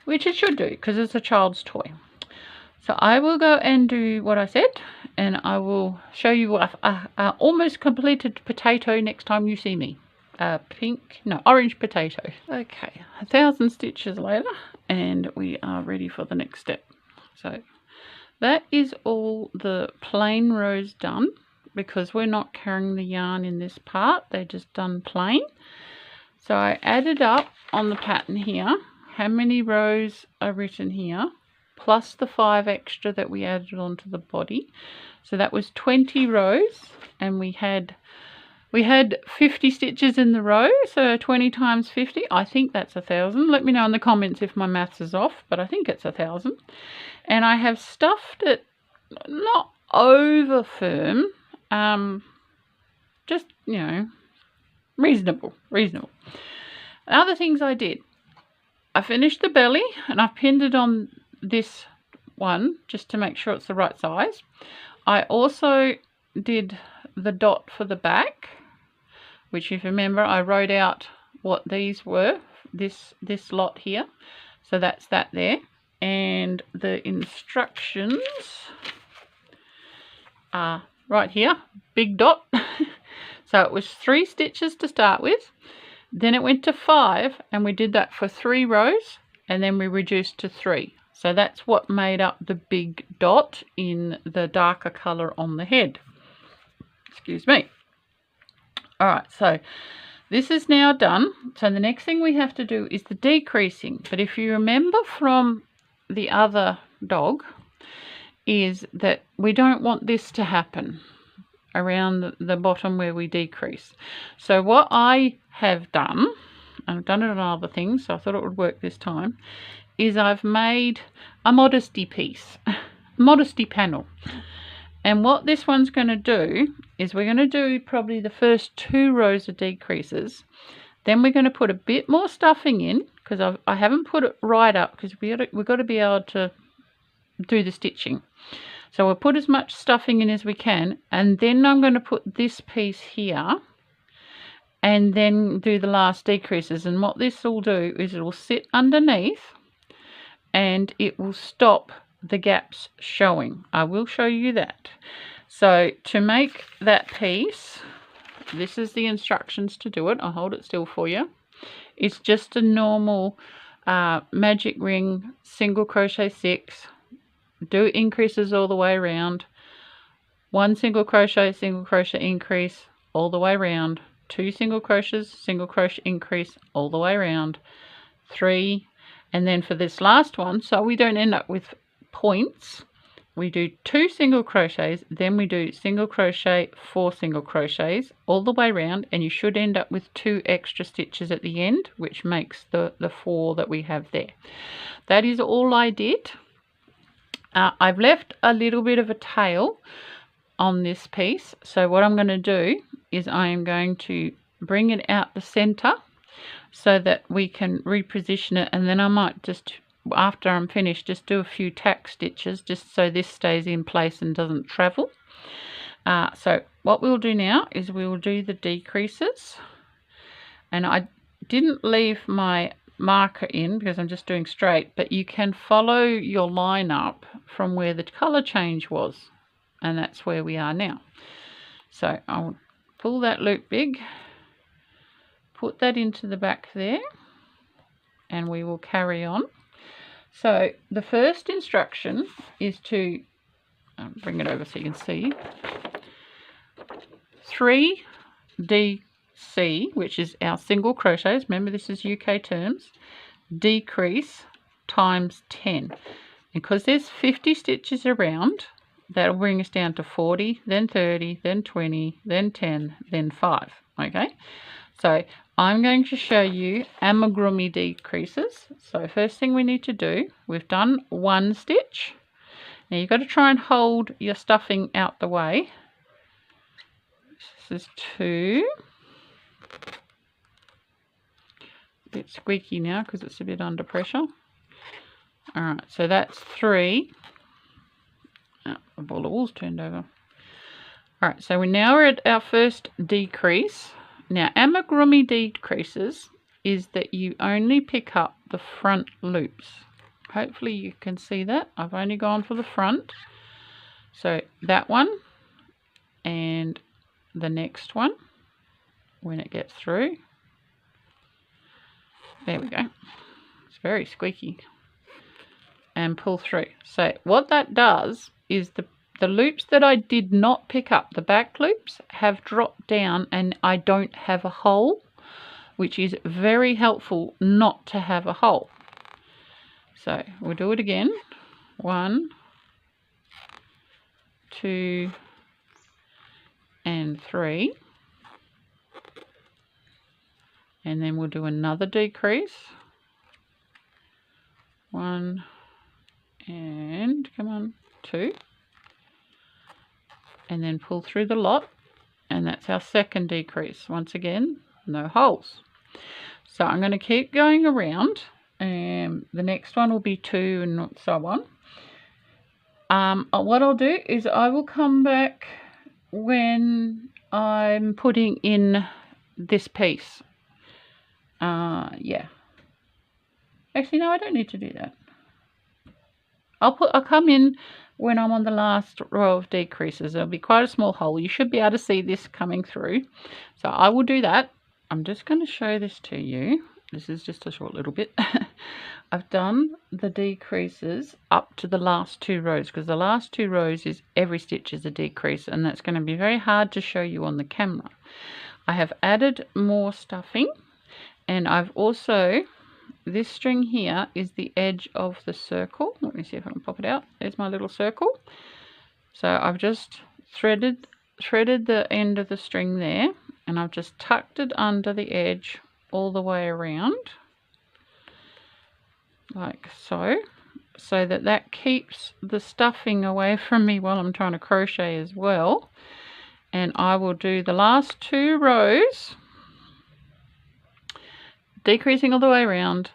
which it should do because it's a child's toy. So I will go and do what I said, and I will show you a almost completed potato next time you see me. Orange potato. Okay, 1,000 stitches later, and we are ready for the next step. So that is all the plain rows done, because we're not carrying the yarn in this part, they're just done plain. So I added up on the pattern here how many rows are written here, plus the 5 extra that we added onto the body. So that was 20 rows, and we had 50 stitches in the row, so 20 times 50, I think that's 1,000. Let me know in the comments if my maths is off, but I think it's 1,000. And I have stuffed it not over firm, just, you know, reasonable. The other things I did, I finished the belly and I pinned it on this one just to make sure it's the right size. I also did the dot for the back, which, if you remember, I wrote out what these were, this lot here. So that's that there. And the instructions are right here, big dot. So it was 3 stitches to start with, then it went to 5, and we did that for 3 rows, and then we reduced to 3. So that's what made up the big dot in the darker colour on the head. Excuse me. Alright, so this is now done. So the next thing we have to do is the decreasing. But if you remember from the other dog, is that we don't want this to happen. around the bottom where we decrease. So what I have done, and I've done it on other things, so I thought it would work this time, is I've made a modesty piece, modesty panel. And what this one's going to do is we're going to do probably the first 2 rows of decreases. Then we're going to put a bit more stuffing in, because I haven't put it right up, because we've got to be able to do the stitching. So we'll put as much stuffing in as we can, and then I'm going to put this piece here and then do the last decreases. And what this will do is it will sit underneath and it will stop the gaps showing. I will show you that. So to make that piece, this is the instructions to do it. I'll hold it still for you. It's just a normal magic ring, single crochet 6, do increases all the way around, 1 single crochet increase all the way around, 2 single crochet increase all the way around, 3, and then for this last one, so we don't end up with points, we do 2 single crochets, then we do single crochet, 4 single crochets all the way around, and you should end up with 2 extra stitches at the end, which makes the 4 that we have there. That is all I did. I've left a little bit of a tail on this piece, so what I'm going to do is I am going to bring it out the center so that we can reposition it, and then I might just, after I'm finished, just do a few tack stitches just so this stays in place and doesn't travel. So what we'll do now is we will do the decreases, and I didn't leave my marker in because I'm just doing straight, but you can follow your line up from where the color change was, and that's where we are now. So I'll pull that loop big, put that into the back there, and we will carry on. So the first instruction is to bring it over so you can see 3 DC, which is our single crochets, remember this is UK terms, decrease times 10. Because there's 50 stitches around, that'll bring us down to 40, then 30, then 20, then 10, then 5. Okay, so I'm going to show you amigurumi decreases. So first thing we need to do, we've done 1 stitch. Now you've got to try and hold your stuffing out the way. This is 2. A bit squeaky now because it's a bit under pressure. Alright, so that's 3. Oh, the ball of wool's turned over. Alright, so now we're at our first decrease. Now amigurumi decreases is that you only pick up the front loops. Hopefully you can see that. I've only gone for the front. So that one and the next one when it gets through. There we go. It's very squeaky. And pull through. So what that does is the loops that I did not pick up, the back loops, have dropped down and I don't have a hole, which is very helpful not to have a hole. So we'll do it again. 1, 2, and 3. And then we'll do another decrease. 1, and come on, 2, and then pull through the lot, and that's our second decrease. Once again, no holes. So I'm going to keep going around, and the next one will be 2 and so on. What I'll do is I will come back when I'm putting in this piece. Yeah, actually no, I don't need to do that. I'll come in when I'm on the last row of decreases. There'll be quite a small hole. You should be able to see this coming through. So I will do that. I'm just going to show this to you. This is just a short little bit. I've done the decreases up to the last 2 rows because the last 2 rows is every stitch is a decrease, and that's going to be very hard to show you on the camera. I have added more stuffing, and I've also, this string here is the edge of the circle. Let me see if I can pop it out. There's my little circle. So I've just threaded threaded the end of the string there, and I've just tucked it under the edge all the way around, like so, so that that keeps the stuffing away from me while I'm trying to crochet as well. And I will do the last 2 rows, decreasing all the way around,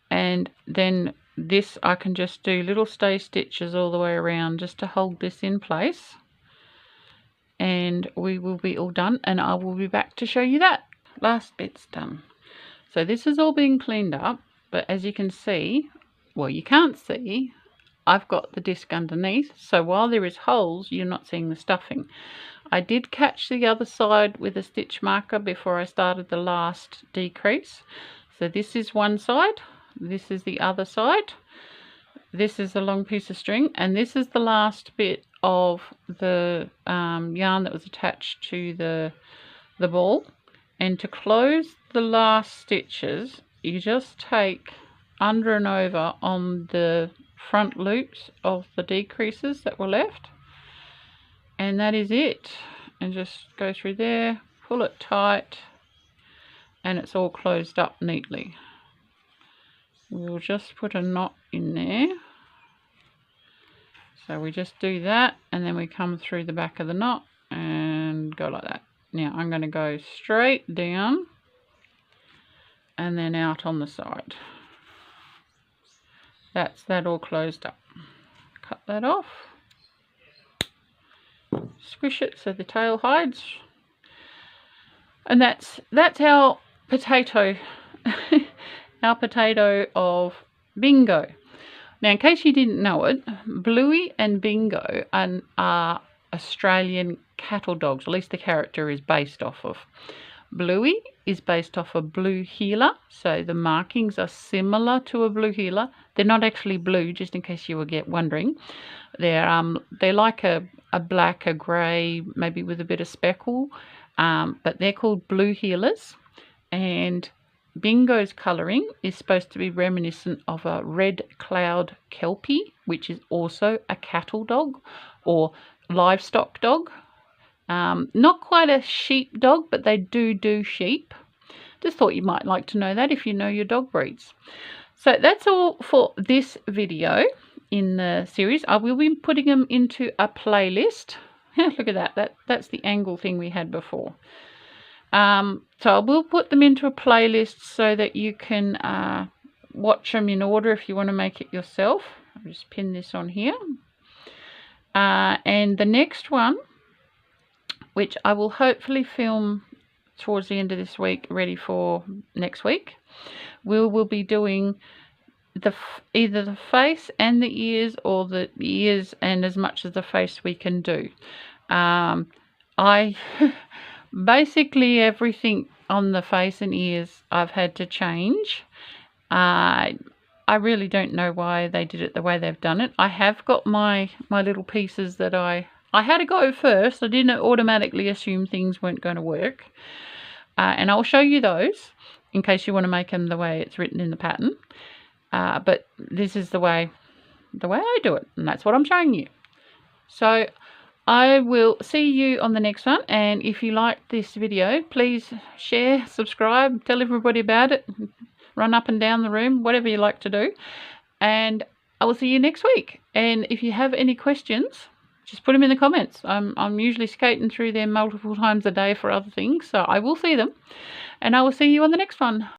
and then this I can just do little stay stitches all the way around just to hold this in place, and we will be all done, and I will be back to show you that. Last bit's done. So this is all being cleaned up, but as you can see, well, you can't see, I've got the disc underneath, so while there is holes, you're not seeing the stuffing. I did catch the other side with a stitch marker before I started the last decrease. So this is one side, this is the other side, this is a long piece of string, and this is the last bit of the yarn that was attached to the ball. And to close the last stitches, you just take under and over on the front loops of the decreases that were left, and that is it. And just go through there, pull it tight, and it's all closed up neatly. We'll just put a knot in there. So we just do that, and then we come through the back of the knot and go like that. Now I'm going to go straight down and then out on the side. That's that all closed up. Cut that off. Squish it so the tail hides. And that's our potato, our potato of Bingo. Now, in case you didn't know it, Bluey and Bingo are Australian cattle dogs, at least the character is based off of. Bluey is based off a blue heeler, so the markings are similar to a blue heeler. They're not actually blue, just in case you were wondering. They're like a black, a grey, maybe with a bit of speckle, but they're called blue heelers. And Bingo's colouring is supposed to be reminiscent of a red cloud kelpie, which is also a cattle dog or livestock dog. Not quite a sheep dog, but they do sheep. Just thought you might like to know that if you know your dog breeds. So that's all for this video in the series. I will be putting them into a playlist. Look at that. That's the angle thing we had before. So I will put them into a playlist so that you can watch them in order if you want to make it yourself. I'll just pin this on here. And the next one, which I will hopefully film towards the end of this week, ready for next week, we'll be doing either the face and the ears, or the ears and as much of the face we can do. I basically everything on the face and ears I've had to change. I really don't know why they did it the way they've done it. I have got my little pieces that I had to go first. I didn't automatically assume things weren't going to work. And I'll show you those in case you want to make them the way it's written in the pattern. But this is the way I do it, and that's what I'm showing you. So I will see you on the next one, and if you like this video, please share, subscribe, tell everybody about it, run up and down the room, whatever you like to do, and I will see you next week. And if you have any questions, just put them in the comments. I'm usually skating through there multiple times a day for other things, so I will see them, and I will see you on the next one.